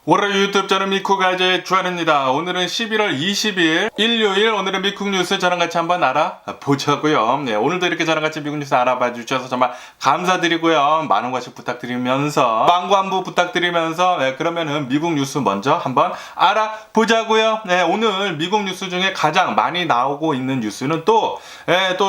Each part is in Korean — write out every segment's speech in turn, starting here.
월요일 유튜브 저는 미쿡아재 주한입니다. 오늘은 11월 22일 일요일, 오늘은 미국 뉴스 저랑 같이 한번 알아보자고요. 네, 오늘도 이렇게 저랑 같이 미국 뉴스 알아봐 주셔서 정말 감사드리고요. 많은 관심 부탁드리면서 광고 부탁드리면서 그러면은 미국 뉴스 먼저 한번 알아보자고요. 네, 오늘 미국 뉴스 중에 가장 많이 나오고 있는 뉴스는 또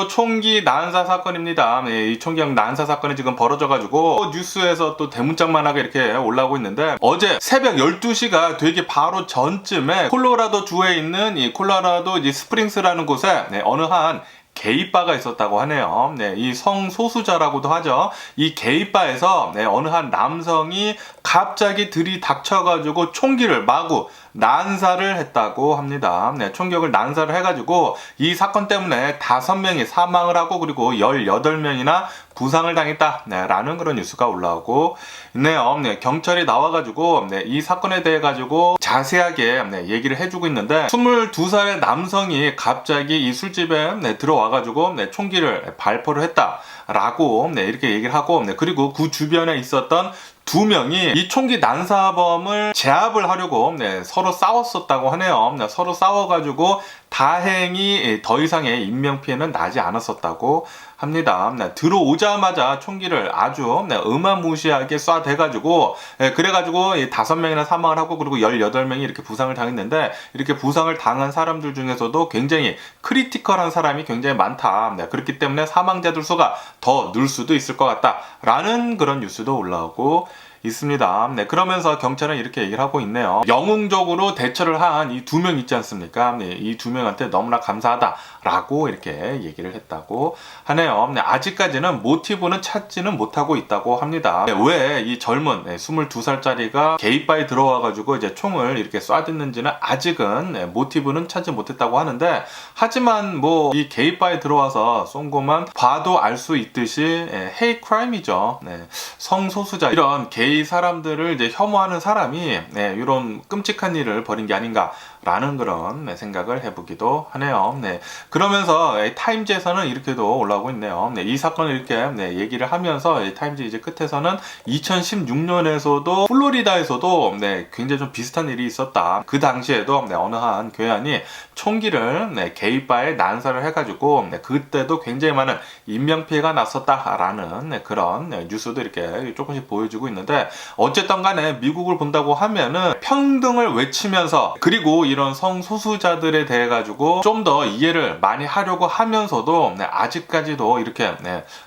총기 난사 사건입니다. 네, 이 총기 난사 사건이 지금 벌어져가지고 뉴스에서 또 대문짝만하게 이렇게 올라오고 있는데, 어제 새벽 12시가 되기 바로 전쯤에 콜로라도 주에 있는 이 콜로라도 이제 스프링스라는 곳에 어느 한 게이바가 있었다고 하네요. 네, 이 성소수자라고도 하죠. 이 게이바에서 어느 한 남성이 갑자기 들이닥쳐가지고 총기를 마구 난사를 했다고 합니다. 네, 총격을 난사를 해가지고 이 사건 때문에 5명이 사망을 하고 그리고 18명이나 부상을 당했다 라는 그런 뉴스가 올라오고 있네요. 네, 경찰이 나와가지고 이 사건에 대해 가지고 자세하게 얘기를 해주고 있는데, 22살의 남성이 갑자기 이 술집에 들어와가지고 총기를 발포를 했다라고 이렇게 얘기를 하고, 그리고 그 주변에 있었던 2명이 이 총기 난사범을 제압을 하려고 서로 싸웠었다고 하네요. 서로 싸워가지고 다행히 더 이상의 인명피해는 나지 않았었다고 합니다. 들어오자마자 총기를 아주 어마무시하게 쏴대가지고 그래가지고 5명이나 사망을 하고 그리고 18명이 이렇게 부상을 당했는데, 이렇게 부상을 당한 사람들 중에서도 굉장히 크리티컬한 사람이 굉장히 많다. 그렇기 때문에 사망자들 수가 더 늘 수도 있을 것 같다 라는 그런 뉴스도 올라오고 있습니다. 그러면서 경찰은 이렇게 얘기를 하고 있네요. 영웅적으로 대처를 한 이 2명 있지 않습니까? 이 2명한테 너무나 감사하다라고 이렇게 얘기를 했다고 하네요. 아직까지는 모티브는 찾지는 못하고 있다고 합니다. 왜 이 젊은 22살짜리가 게이바에 들어와가지고 이제 총을 이렇게 쏴댔는지는 아직은 모티브는 찾지 못했다고 하는데, 하지만 뭐 이 게이바에 들어와서 쏜 것만 봐도 알 수 있듯이 헤이 크라임이죠. 성소수자, 이런 게이 사람들을 이제 혐오하는 사람이 이런 끔찍한 일을 벌인 게 아닌가라는 그런 생각을 해보기도 하네요. 그러면서 타임즈에서는 이렇게도 올라오고 있네요. 이 사건을 이렇게 얘기를 하면서 타임즈 이제 끝에서는 2016년에서도 플로리다에서도 굉장히 좀 비슷한 일이 있었다. 그 당시에도 어느 한 교회안이 총기를 게이바에 난사를 해가지고 그때도 굉장히 많은 인명피해가 났었다라는 그런 뉴스도 이렇게 조금씩 보여주고 있는데, 어쨌든 간에 미국을 본다고 하면은 평등을 외치면서, 그리고 이런 성소수자들에 대해 가지고 좀 더 이해를 많이 하려고 하면서도 아직까지도 이렇게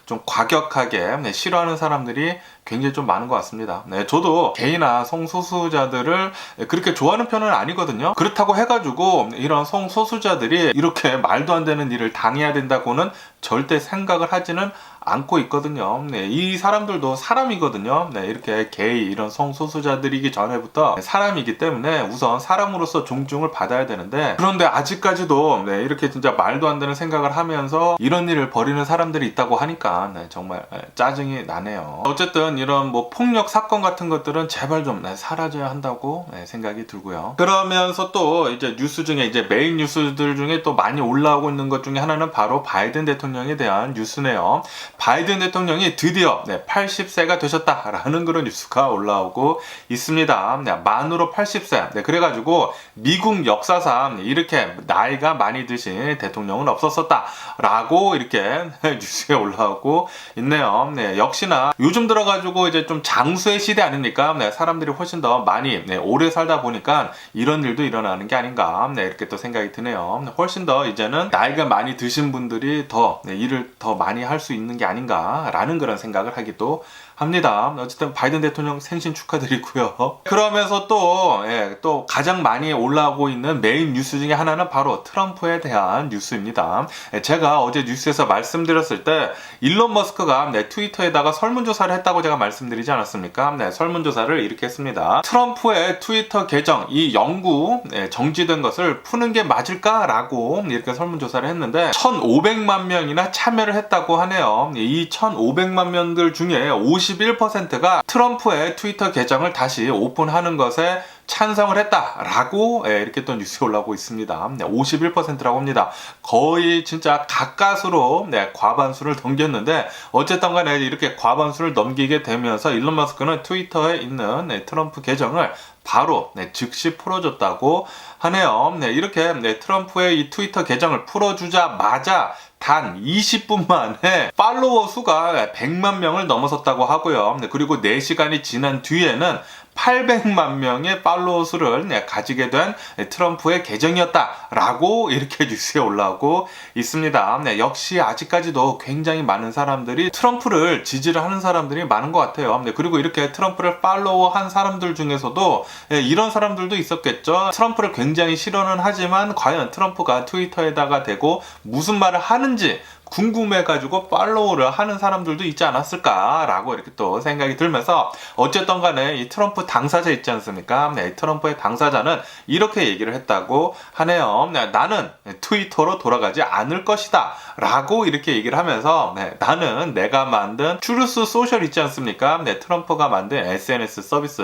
좀 과격하게 싫어하는 사람들이 굉장히 좀 많은 것 같습니다. 저도 게이나 성소수자들을 그렇게 좋아하는 편은 아니거든요. 그렇다고 해가지고 이런 성소수자들이 이렇게 말도 안 되는 일을 당해야 된다고는 절대 생각을 하지는 않고 있거든요. 이 사람들도 사람이거든요. 이렇게 게이, 이런 성소수자들이기 전에부터 사람이기 때문에 우선 사람으로서 존중을 받아야 되는데, 그런데 아직까지도 이렇게 진짜 말도 안 되는 생각을 하면서 이런 일을 벌이는 사람들이 있다고 하니까 정말 짜증이 나네요. 어쨌든 이런 뭐 폭력 사건 같은 것들은 제발 좀 사라져야 한다고 생각이 들고요. 그러면서 또 이제 뉴스 중에 이제 메인 뉴스들 중에 또 많이 올라오고 있는 것 중에 하나는 바로 바이든 대통령에 대한 뉴스네요. 바이든 대통령이 드디어 80세가 되셨다라는 그런 뉴스가 올라오고 있습니다. 만으로 80세. 그래가지고 미국 역사상 이렇게 나이가 많이 드신 대통령은 없었었다라고 이렇게 뉴스에 올라오고 있네요. 역시나 요즘 들어가지고 이제 좀 장수의 시대 아닙니까? 사람들이 훨씬 더 많이 오래 살다 보니까 이런 일도 일어나는 게 아닌가 이렇게 또 생각이 드네요. 훨씬 더 이제는 나이가 많이 드신 분들이 더 일을 더 많이 할 수 있는 게 아닌가라는 그런 생각을 하기도 합니다. 어쨌든 바이든 대통령 생신 축하드리고요. 그러면서 또 가장 많이 올라오고 있는 메인 뉴스 중에 하나는 바로 트럼프에 대한 뉴스입니다. 제가 어제 뉴스에서 말씀드렸을 때 일론 머스크가 트위터에다가 설문조사를 했다고 제가 말씀드리지 않았습니까? 설문조사를 이렇게 했습니다. 트럼프의 트위터 계정, 이 영구 정지된 것을 푸는 게 맞을까라고 이렇게 설문조사를 했는데 1,500만 명이나 참여를 했다고 하네요. 이 1,500만 명들 중에 51%가 트럼프의 트위터 계정을 다시 오픈하는 것에 찬성을 했다라고 이렇게 또 뉴스에 올라오고 있습니다. 51%라고 합니다. 거의 진짜 가까스로 과반수를 넘겼는데 어쨌든 간에 이렇게 과반수를 넘기게 되면서 일론 머스크는 트위터에 있는 트럼프 계정을 바로 즉시 풀어줬다고 하네요. 이렇게 트럼프의 이 트위터 계정을 풀어주자마자 단 20분 만에 팔로워 수가 100만 명을 넘어섰다고 하고요. 그리고 4시간이 지난 뒤에는 800만 명의 팔로워 수를 가지게 된 트럼프의 계정이었다라고 이렇게 뉴스에 올라오고 있습니다. 역시 아직까지도 굉장히 많은 사람들이 트럼프를 지지를 하는 사람들이 많은 것 같아요. 그리고 이렇게 트럼프를 팔로워한 사람들 중에서도 이런 사람들도 있었겠죠. 트럼프를 굉장히 싫어는 하지만 과연 트럼프가 트위터에다가 대고 무슨 말을 하는지 궁금해가지고 팔로우를 하는 사람들도 있지 않았을까라고 이렇게 또 생각이 들면서 어쨌든 간에 이 트럼프 당사자 있지 않습니까? 트럼프의 당사자는 이렇게 얘기를 했다고 하네요. 나는 트위터로 돌아가지 않을 것이다 라고 이렇게 얘기를 하면서 나는 내가 만든 트루스 소셜 있지 않습니까? 트럼프가 만든 SNS 서비스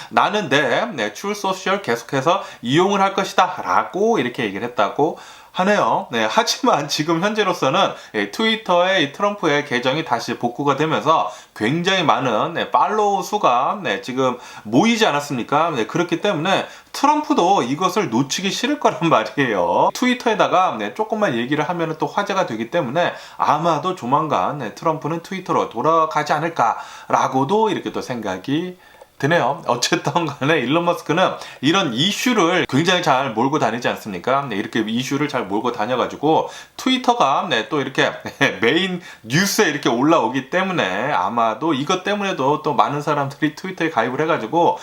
나는 내 트루스 소셜 계속해서 이용을 할 것이다 라고 이렇게 얘기를 했다고 하네요. 하지만 지금 현재로서는 트위터의 트럼프의 계정이 다시 복구가 되면서 굉장히 많은 팔로우 수가 지금 모이지 않았습니까? 그렇기 때문에 트럼프도 이것을 놓치기 싫을 거란 말이에요. 트위터에다가 조금만 얘기를 하면 또 화제가 되기 때문에 아마도 조만간 트럼프는 트위터로 돌아가지 않을까라고도 이렇게 또 생각이 드네요. 어쨌든 간에 일론 머스크는 이런 이슈를 굉장히 잘 몰고 다니지 않습니까? 이렇게 이슈를 잘 몰고 다녀가지고 트위터가 또 이렇게 메인 뉴스에 이렇게 올라오기 때문에 아마도 이것 때문에도 또 많은 사람들이 트위터에 가입을 해가지고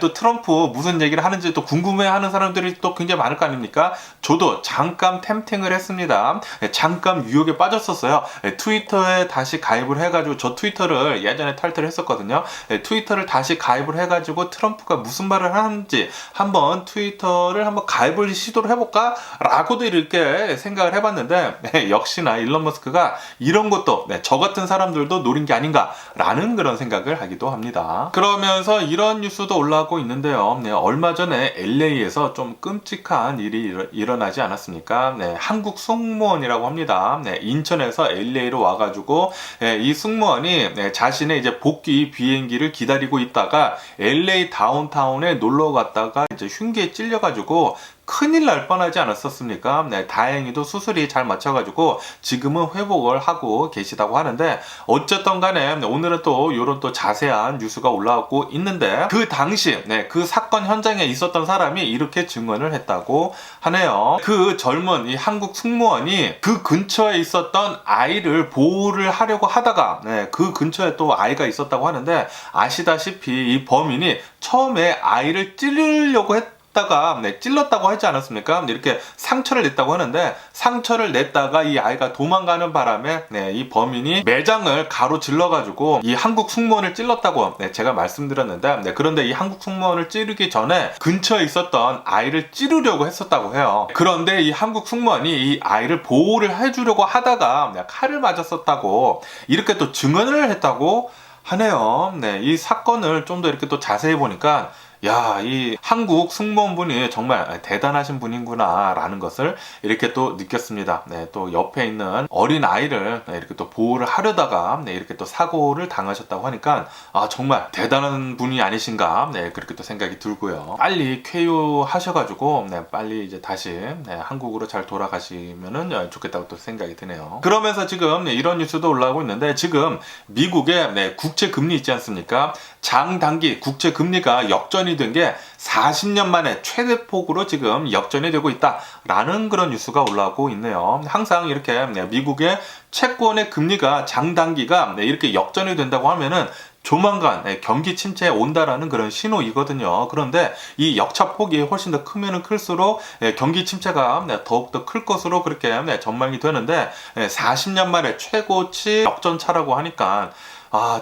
또 트럼프 무슨 얘기를 하는지 또 궁금해하는 사람들이 또 굉장히 많을 거 아닙니까? 저도 잠깐 템팅을 했습니다. 잠깐 유혹에 빠졌었어요. 트위터에 다시 가입을 해가지고 저 트위터를 예전에 탈퇴를 했었거든요. 트위터를 다시 가입을 해가지고 트럼프가 무슨 말을 하는지 한번 트위터를 한번 가입을 시도를 해볼까? 라고도 이렇게 생각을 해봤는데 역시나 일론 머스크가 이런 것도 저 같은 사람들도 노린 게 아닌가 라는 그런 생각을 하기도 합니다. 그러면서 이런 뉴스도 올라오고 있는데요. 얼마 전에 LA에서 좀 끔찍한 일이 일어나지 않았습니까? 한국 승무원이라고 합니다. 인천에서 LA로 와가지고 이 승무원이 자신의 이제 복귀 비행기를 기다리고 있다가 LA 다운타운에 놀러 갔다가 이제 흉기에 찔려가지고 큰일 날 뻔하지 않았었습니까? 다행히도 수술이 잘 맞춰가지고 지금은 회복을 하고 계시다고 하는데 어쨌든 간에 오늘은 또 이런 또 자세한 뉴스가 올라오고 있는데 그 당시 그 사건 현장에 있었던 사람이 이렇게 증언을 했다고 하네요. 그 젊은 이 한국 승무원이 그 근처에 있었던 아이를 보호를 하려고 하다가 그 근처에 또 아이가 있었다고 하는데 아시다시피 이 범인이 처음에 아이를 찌르려고 다가 찔렀다고 하지 않았습니까? 이렇게 상처를 냈다고 하는데 상처를 냈다가 이 아이가 도망가는 바람에 이 범인이 매장을 가로질러 가지고 이 한국 승무원을 찔렀다고 제가 말씀드렸는데 그런데 이 한국 승무원을 찌르기 전에 근처에 있었던 아이를 찌르려고 했었다고 해요. 그런데 이 한국 승무원이 이 아이를 보호를 해주려고 하다가 칼을 맞았었다고 이렇게 또 증언을 했다고 하네요. 이 사건을 좀 더 이렇게 또 자세히 보니까 야, 이 한국 승무원분이 정말 대단하신 분이구나 라는 것을 이렇게 또 느꼈습니다. 또 옆에 있는 어린 아이를 이렇게 또 보호를 하려다가 이렇게 또 사고를 당하셨다고 하니까 아, 정말 대단한 분이 아니신가 그렇게 또 생각이 들고요. 빨리 쾌유하셔가지고 빨리 이제 다시 한국으로 잘 돌아가시면은 좋겠다고 또 생각이 드네요. 그러면서 지금 이런 뉴스도 올라오고 있는데 지금 미국의 국채 금리 있지 않습니까? 장단기 국채 금리가 역전이 된 게 40년 만에 최대폭으로 지금 역전이 되고 있다라는 그런 뉴스가 올라오고 있네요. 항상 이렇게 미국의 채권의 금리가 장단기가 이렇게 역전이 된다고 하면은 조만간 경기 침체에 온다라는 그런 신호이거든요. 그런데 이 역차폭이 훨씬 더 크면은 클수록 경기 침체가 더욱더 클 것으로 그렇게 전망이 되는데 40년 만에 최고치 역전차라고 하니까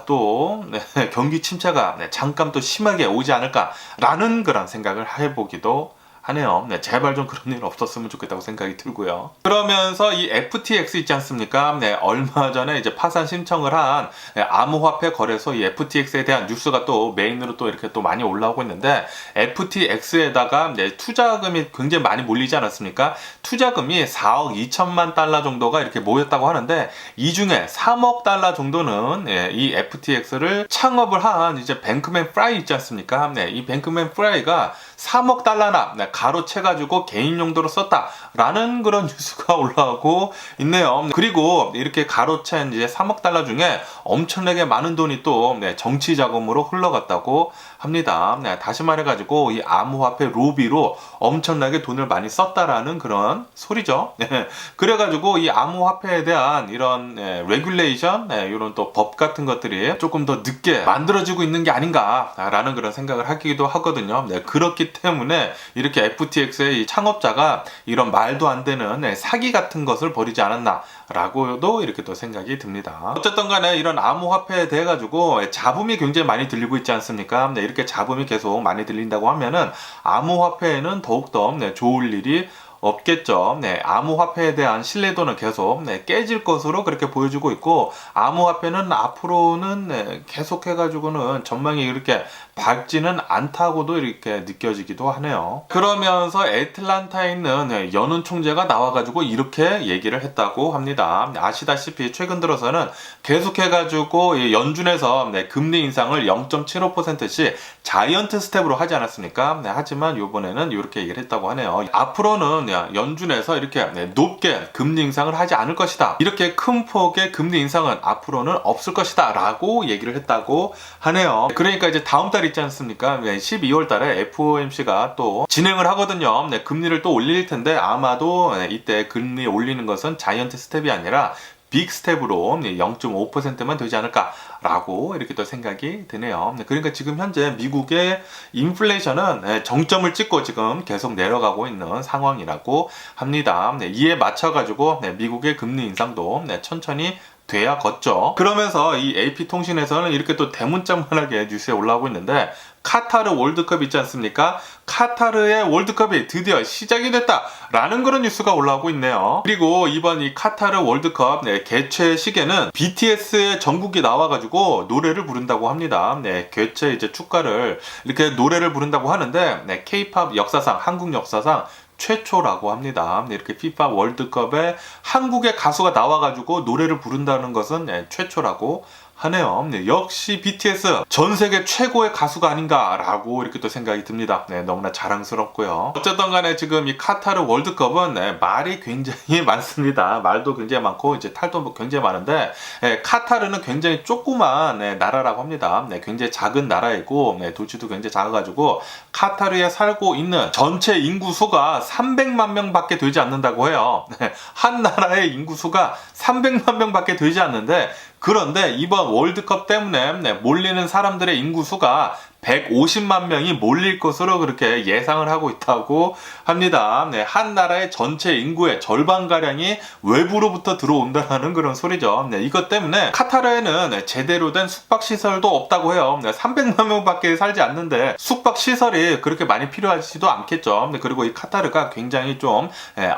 또 경기 침체가 잠깐 또 심하게 오지 않을까라는 그런 생각을 해보기도 하네요. 네, 제발 좀 그런 일 없었으면 좋겠다고 생각이 들고요. 그러면서 이 FTX 있지 않습니까? 네, 얼마 전에 이제 파산 신청을 한 암호화폐 거래소 이 FTX에 대한 뉴스가 또 메인으로 또 이렇게 또 많이 올라오고 있는데, FTX에다가 투자금이 굉장히 많이 몰리지 않았습니까? 투자금이 4억 2천만 달러 정도가 이렇게 모였다고 하는데, 이 중에 3억 달러 정도는 이 FTX를 창업을 한 이제 뱅크맨 프라이 있지 않습니까? 네, 이 뱅크맨 프라이가 3억 달러나 가로채가지고 개인 용도로 썼다라는 그런 뉴스가 올라오고 있네요. 그리고 이렇게 가로챈 이제 3억 달러 중에 엄청나게 많은 돈이 또 정치 자금으로 흘러갔다고 합니다. 다시 말해가지고 이 암호화폐 로비로 엄청나게 돈을 많이 썼다라는 그런 소리죠. 그래가지고 이 암호화폐에 대한 이런 레귤레이션, 이런 또 법 같은 것들이 조금 더 늦게 만들어지고 있는 게 아닌가라는 그런 생각을 하기도 하거든요. 그렇기 때문에 이렇게 FTX의 이 창업자가 이런 말도 안 되는 사기 같은 것을 벌이지 않았나라고도 이렇게 또 생각이 듭니다. 어쨌든 간에 이런 암호화폐에 대해 가지고 잡음이 굉장히 많이 들리고 있지 않습니까? 이렇게 잡음이 계속 많이 들린다고 하면은 암호화폐에는 더욱더 좋을 일이 없겠죠. 암호화폐에 대한 신뢰도는 계속 깨질 것으로 그렇게 보여지고 있고, 암호화폐는 앞으로는 계속해가지고는 전망이 이렇게 밝지는 않다고도 이렇게 느껴지기도 하네요. 그러면서 애틀란타에 있는 연은 총재가 나와가지고 이렇게 얘기를 했다고 합니다. 아시다시피 최근 들어서는 계속해가지고 연준에서 금리 인상을 0.75%씩 자이언트 스텝으로 하지 않았습니까? 하지만 이번에는 이렇게 얘기를 했다고 하네요. 앞으로는 연준에서 이렇게 높게 금리 인상을 하지 않을 것이다. 이렇게 큰 폭의 금리 인상은 앞으로는 없을 것이다 라고 얘기를 했다고 하네요. 그러니까 이제 다음 달 있지 않습니까? 12월 달에 FOMC가 또 진행을 하거든요. 금리를 또 올릴 텐데, 아마도 이때 금리 올리는 것은 자이언트 스텝이 아니라 빅 스텝으로 0.5%만 되지 않을까라고 이렇게 또 생각이 드네요. 그러니까 지금 현재 미국의 인플레이션은 정점을 찍고 지금 계속 내려가고 있는 상황이라고 합니다. 이에 맞춰가지고 미국의 금리 인상도 천천히 돼야 걷죠. 그러면서 이 AP통신에서는 이렇게 또 대문짝만하게 뉴스에 올라오고 있는데, 카타르 월드컵 있지 않습니까? 카타르의 월드컵이 드디어 시작이 됐다라는 그런 뉴스가 올라오고 있네요. 그리고 이번 이 카타르 월드컵 개최 시기에는 BTS의 정국이 나와가지고 노래를 부른다고 합니다. 개최 이제 축가를 이렇게 노래를 부른다고 하는데, K-팝 역사상, 한국 역사상 최초라고 합니다. 이렇게 FIFA 월드컵에 한국의 가수가 나와가지고 노래를 부른다는 것은 최초라고 하네요. 역시 BTS 전 세계 최고의 가수가 아닌가라고 이렇게 또 생각이 듭니다. 너무나 자랑스럽고요. 어쨌든 간에 지금 이 카타르 월드컵은 말이 굉장히 많습니다. 말도 굉장히 많고 이제 탈도 굉장히 많은데, 카타르는 굉장히 조그만 나라라고 합니다. 굉장히 작은 나라이고 도시도 굉장히 작아가지고 카타르에 살고 있는 전체 인구수가 300만 명밖에 되지 않는다고 해요. 한 나라의 인구수가 300만 명밖에 되지 않는데, 그런데 이번 월드컵 때문에 몰리는 사람들의 인구수가 150만 명이 몰릴 것으로 그렇게 예상을 하고 있다고 합니다. 한 나라의 전체 인구의 절반가량이 외부로부터 들어온다는 그런 소리죠. 이것 때문에 카타르에는 제대로 된 숙박시설도 없다고 해요. 300만 명밖에 살지 않는데 숙박시설이 그렇게 많이 필요하지도 않겠죠. 그리고 이 카타르가 굉장히 좀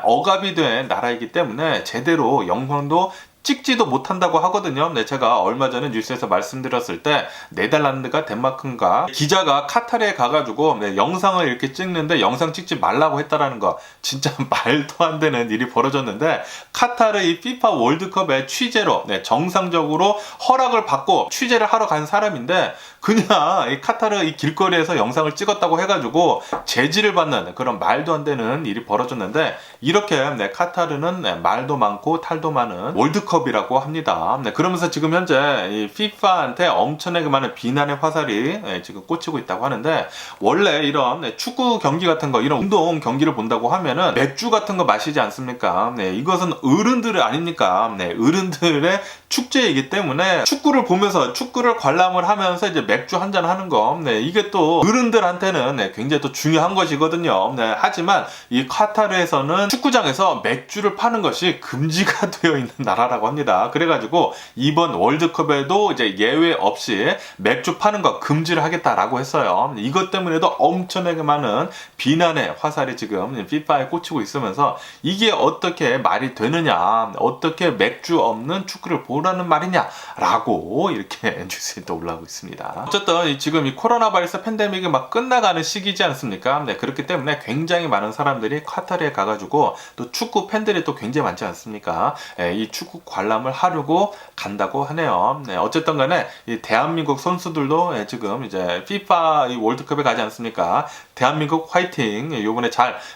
억압이 된 나라이기 때문에 제대로 영상도 찍지도 못한다고 하거든요. 제가 얼마 전에 뉴스에서 말씀드렸을 때 네덜란드가 덴마크인가 기자가 카타르에 가가지고 영상을 이렇게 찍는데 영상 찍지 말라고 했다라는 거, 진짜 말도 안 되는 일이 벌어졌는데, 카타르 이 FIFA 월드컵의 취재로 정상적으로 허락을 받고 취재를 하러 간 사람인데, 그냥 이 카타르 이 길거리에서 영상을 찍었다고 해가지고 제지를 받는 그런 말도 안 되는 일이 벌어졌는데, 이렇게 카타르는 말도 많고 탈도 많은 월드컵이라고 합니다. 그러면서 지금 현재 이 FIFA한테 엄청나게 많은 비난의 화살이 지금 꽂히고 있다고 하는데, 원래 이런 축구 경기 같은 거, 이런 운동 경기를 본다고 하면은 맥주 같은 거 마시지 않습니까? 이것은 어른들 아닙니까? 어른들의 축제이기 때문에 축구를 보면서 축구를 관람을 하면서 이제 맥주 한잔 하는 거, 이게 또 어른들한테는 굉장히 또 중요한 것이거든요. 하지만 이 카타르에서는 축구장에서 맥주를 파는 것이 금지가 되어 있는 나라라고 있다고 합니다. 그래가지고 이번 월드컵에도 이제 예외 없이 맥주 파는 거 금지를 하겠다라고 했어요. 이것 때문에도 엄청나게 많은 비난의 화살이 지금 FIFA에 꽂히고 있으면서 이게 어떻게 말이 되느냐, 어떻게 맥주 없는 축구를 보라는 말이냐라고 이렇게 뉴스에 또 올라오고 있습니다. 어쨌든 지금 이 코로나 바이러스 팬데믹이 막 끝나가는 시기지 않습니까? 네, 그렇기 때문에 굉장히 많은 사람들이 카타르에 가가지고 또 축구 팬들이 또 굉장히 많지 않습니까? 네, 이 축구 관람을 하려고 간다고 하네요. 네, 어쨌든 간에 이 대한민국 선수들도 지금 이제 FIFA 이 월드컵에 가지 않습니까? 대한민국 화이팅! 요번에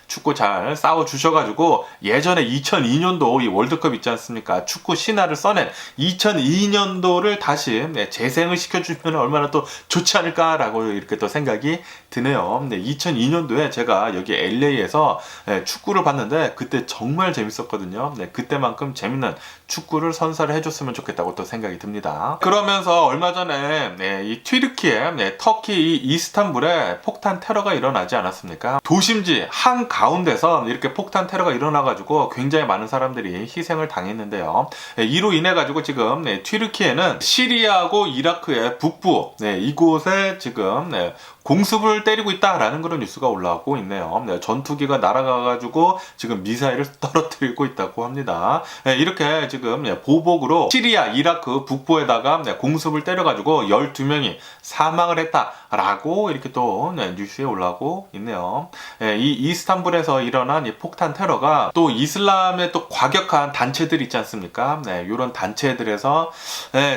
축구 잘 싸워 주셔가지고 예전에 2002년도 이 월드컵 있지 않습니까? 축구 신화를 써낸 2002년도를 다시 재생을 시켜주면 얼마나 또 좋지 않을까라고 이렇게 또 생각이 드네요. 2002년도에 제가 여기 LA에서 축구를 봤는데 그때 정말 재밌었거든요. 그때만큼 재밌는 축구를 선사를 해줬으면 좋겠다고 또 생각이 듭니다. 그러면서 얼마 전에 이 튀르키예, 터키 이스탄불에 폭탄 테러가 일어나지 않았습니까? 도심지 한가운데서 이렇게 폭탄 테러가 일어나가지고 굉장히 많은 사람들이 희생을 당했는데요. 이로 인해가지고 지금 튀르키예는 시리아하고 이라크의 북부 이곳에 지금 공습을 때리고 있다라는 그런 뉴스가 올라오고 있네요. 전투기가 날아가가지고 지금 미사일을 떨어뜨리고 있다고 합니다. 이렇게 지금 보복으로 시리아, 이라크 북부에다가 공습을 때려가지고 12명이 사망을 했다라고 이렇게 또 뉴스에 올라오고 있네요. 이 이스탄불에서 일어난 이 폭탄 테러가 또 이슬람의 또 과격한 단체들 있지 않습니까? 이런 단체들에서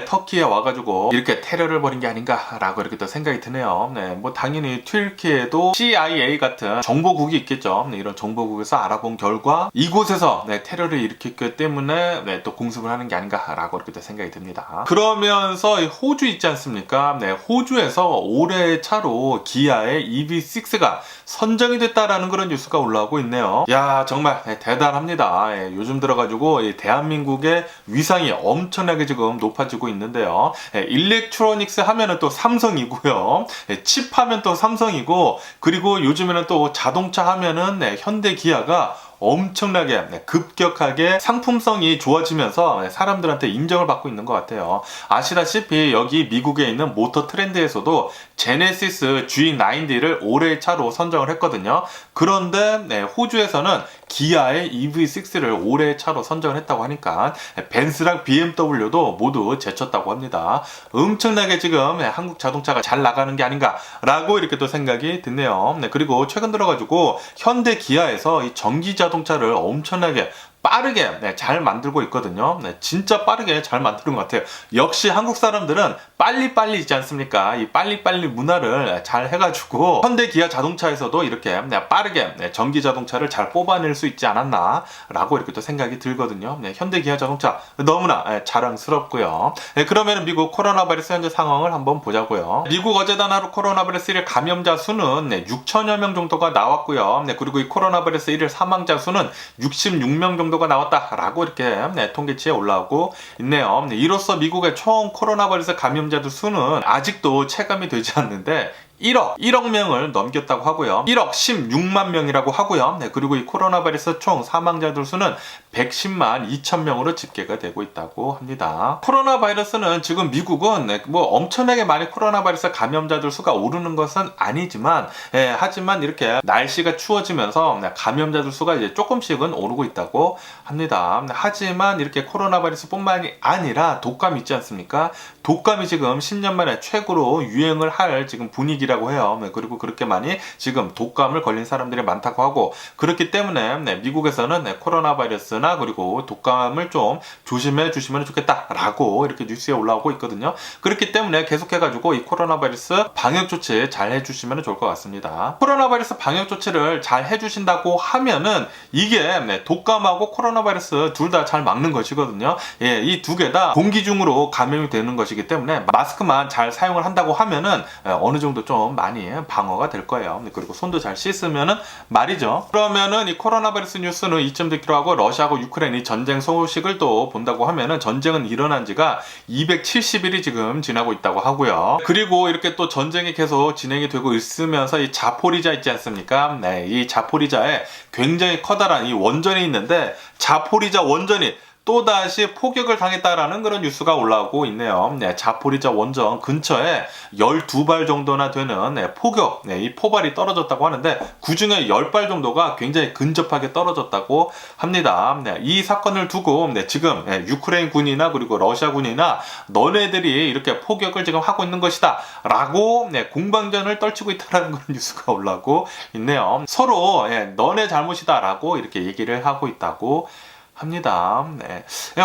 터키에 와가지고 이렇게 테러를 벌인 게 아닌가라고 이렇게 또 생각이 드네요. 뭐 당연히 튀르키예도 CIA 같은 정보국이 있겠죠. 이런 정보국에서 알아본 결과 이곳에서 테러를 일으켰기 때문에 또 공습을 하는 게 아닌가라고 이렇게 또 생각이 듭니다. 그러면서 호주 있지 않습니까? 호주에서 올해 차로 기아의 EV6가 선정이 됐다라는 그런 뉴스가 올라오고 있네요. 야, 정말 대단합니다. 요즘 들어가지고 대한민국의 위상이 엄청나게 지금 높아지고 있는데요. 일렉트로닉스 하면은 또 삼성이고요. 칩 하면 또 삼성이고, 그리고 요즘에는 또 자동차 하면은 현대 기아가 엄청나게 급격하게 상품성이 좋아지면서 사람들한테 인정을 받고 있는 것 같아요. 아시다시피 여기 미국에 있는 모터 트렌드에서도 제네시스 G90를 올해의 차로 선정을 했거든요. 그런데 호주에서는 기아의 EV6를 올해의 차로 선정을 했다고 하니까 벤츠랑 BMW도 모두 제쳤다고 합니다. 엄청나게 지금 한국 자동차가 잘 나가는 게 아닌가 라고 이렇게 또 생각이 드네요. 그리고 최근 들어가지고 현대 기아에서 이 전기 자동차를 엄청나게 빠르게 잘 만들고 있거든요. 진짜 빠르게 잘 만드는 것 같아요. 역시 한국 사람들은 빨리빨리 있지 않습니까? 이 빨리빨리 문화를 잘 해가지고 현대 기아 자동차에서도 이렇게 빠르게 전기 자동차를 잘 뽑아낼 수 있지 않았나 라고 이렇게 또 생각이 들거든요. 현대 기아 자동차 너무나 자랑스럽고요. 그러면 미국 코로나 바이러스 현재 상황을 한번 보자고요. 미국 어제 단 하루 코로나 바이러스 1일 감염자 수는 6천여 명 정도가 나왔고요. 그리고 이 코로나 바이러스 1일 사망자 수는 66명 정도가 나왔다라고 이렇게 통계치에 올라오고 있네요. 이로써 미국의 총 코로나 바이러스 감염자들 수는 아직도 체감이 되지 않는데 1억 명을 넘겼다고 하고요. 1억 16만 명이라고 하고요. 그리고 이 코로나 바이러스 총 사망자들 수는 110만 2천 명으로 집계가 되고 있다고 합니다. 코로나 바이러스는 지금 미국은 뭐 엄청나게 많이 코로나 바이러스 감염자들 수가 오르는 것은 아니지만 하지만 이렇게 날씨가 추워지면서 감염자들 수가 이제 조금씩은 오르고 있다고 합니다. 하지만 이렇게 코로나 바이러스뿐만이 아니라 독감 있지 않습니까? 독감이 지금 10년 만에 최고로 유행을 할 지금 분위기라고 해요. 그리고 그렇게 많이 지금 독감을 걸린 사람들이 많다고 하고, 그렇기 때문에 미국에서는 코로나 바이러스나 그리고 독감을 좀 조심해 주시면 좋겠다라고 이렇게 뉴스에 올라오고 있거든요. 그렇기 때문에 계속해가지고 이 코로나 바이러스 방역 조치 잘 해주시면 좋을 것 같습니다. 코로나 바이러스 방역 조치를 잘 해주신다고 하면은 이게 독감하고 코로나 바이러스 둘 다 잘 막는 것이거든요. 이 두 개 다 공기 중으로 감염이 되는 것이기 때문에 마스크만 잘 사용을 한다고 하면은 어느 정도 좀 많이 방어가 될 거예요. 그리고 손도 잘 씻으면은 말이죠. 그러면은 이 코로나 바이러스 뉴스는 이쯤 듣기로 하고, 러시아하고 유크레인이 전쟁 소식을 또 본다고 하면은 전쟁은 일어난 지가 270일이 지금 지나고 있다고 하고요. 그리고 이렇게 또 전쟁이 계속 진행이 되고 있으면서 이 자포리자 있지 않습니까? 이 자포리자에 굉장히 커다란 이 원전이 있는데, 자포리자 원전이 또다시 포격을 당했다라는 그런 뉴스가 올라오고 있네요. 네, 자포리자 원전 근처에 12발 정도나 되는 포격, 이 포발이 떨어졌다고 하는데 그 중에 10발 정도가 굉장히 근접하게 떨어졌다고 합니다. 네, 이 사건을 두고 지금 유크레인 군이나 그리고 러시아 군이나 너네들이 이렇게 포격을 지금 하고 있는 것이다 라고 공방전을 떨치고 있다는 그런 뉴스가 올라오고 있네요. 서로 너네 잘못이다 라고 이렇게 얘기를 하고 있다고 합니다.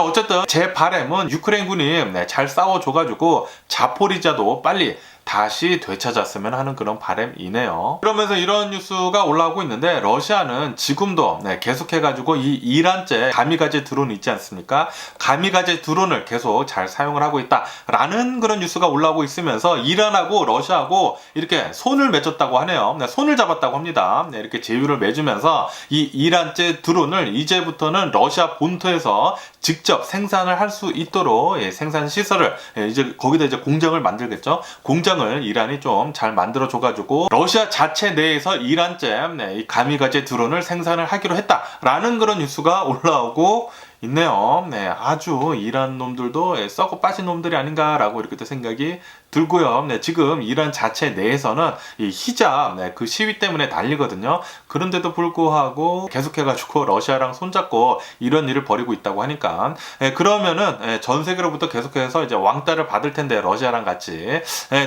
어쨌든 제 바람은 유크레인 군이 잘 싸워줘가지고 자포리자도 빨리 다시 되찾았으면 하는 그런 바람이네요. 그러면서 이런 뉴스가 올라오고 있는데 러시아는 지금도 계속해가지고 이 이란제 가미가제 드론 있지 않습니까? 가미가제 드론을 계속 잘 사용을 하고 있다라는 그런 뉴스가 올라오고 있으면서 이란하고 러시아하고 이렇게 손을 맺었다고 하네요. 손을 잡았다고 합니다. 이렇게 제휴를 맺으면서 이 이란제 드론을 이제부터는 러시아 본토에서 직접 생산을 할 수 있도록 생산 시설을 이제 거기다 이제 공장을 만들겠죠. 공장을 이란이 좀 잘 만들어줘가지고 러시아 자체 내에서 이란제 이 가미가제 드론을 생산을 하기로 했다라는 그런 뉴스가 올라오고 있네요. 아주 이란 놈들도 썩어 빠진 놈들이 아닌가라고 이렇게 또 생각이 들고요. 지금 이란 자체 내에서는 이 히잡 그 시위 때문에 난리거든요. 그런데도 불구하고 계속해가지고 러시아랑 손잡고 이런 일을 벌이고 있다고 하니까 그러면은 전 세계로부터 계속해서 이제 왕따를 받을 텐데 러시아랑 같이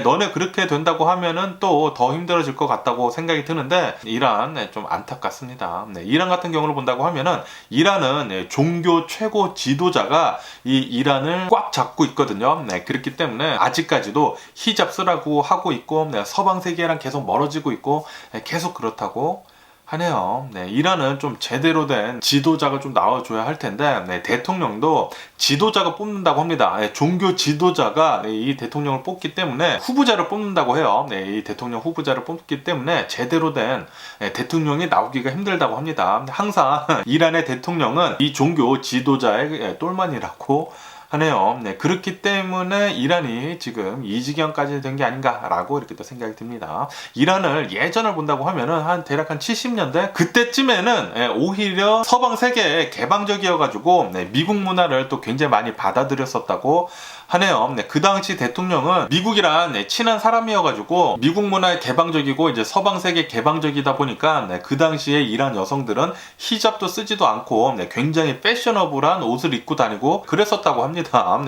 너네 그렇게 된다고 하면은 또 더 힘들어질 것 같다고 생각이 드는데 이란 좀 안타깝습니다. 이란 같은 경우를 본다고 하면은 이란은 종교 최고 지도자가 이 이란을 꽉 잡고 있거든요. 그렇기 때문에 아직까지도 히잡 쓰라고 하고 있고 서방 세계랑 계속 멀어지고 있고 계속 그렇다고 하네요. 이란은 좀 제대로 된 지도자가 좀 나와줘야 할 텐데 대통령도 지도자가 뽑는다고 합니다. 종교 지도자가 이 대통령을 뽑기 때문에 후보자를 뽑는다고 해요. 이 대통령 후보자를 뽑기 때문에 제대로 된 대통령이 나오기가 힘들다고 합니다. 항상 이란의 대통령은 이 종교 지도자의 똘만이라고 하네요. 그렇기 때문에 이란이 지금 이 지경까지 된 게 아닌가라고 이렇게 또 생각이 듭니다. 이란을 예전을 본다고 하면은 대략 한 70년대 그때쯤에는 오히려 서방 세계에 개방적이어가지고 미국 문화를 또 굉장히 많이 받아들였었다고 하네요. 그 당시 대통령은 미국이란 친한 사람이어가지고 미국 문화에 개방적이고 이제 서방 세계 개방적이다 보니까 그 당시에 이란 여성들은 히잡도 쓰지도 않고 굉장히 패셔너블한 옷을 입고 다니고 그랬었다고 합니다.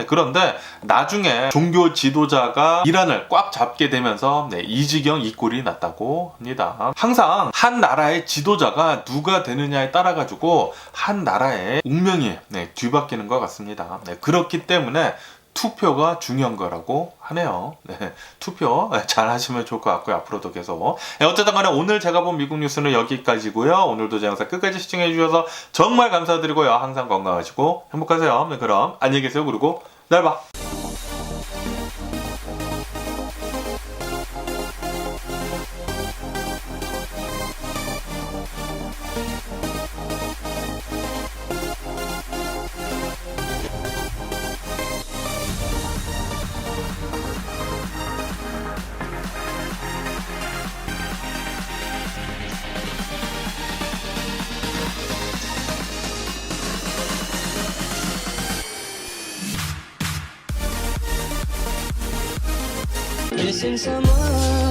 그런데 나중에 종교 지도자가 이란을 꽉 잡게 되면서 이 지경 이 꼴이 났다고 합니다. 항상 한 나라의 지도자가 누가 되느냐에 따라 가지고 한 나라의 운명이 뒤바뀌는 것 같습니다. 그렇기 때문에 투표가 중요한 거라고 하네요. 투표 잘 하시면 좋을 것 같고요. 앞으로도 계속. 어쨌든 간에 오늘 제가 본 미국 뉴스는 여기까지고요. 오늘도 제 영상 끝까지 시청해 주셔서 정말 감사드리고요. 항상 건강하시고 행복하세요. 그럼 안녕히 계세요. 그리고 날 봐. Missing someone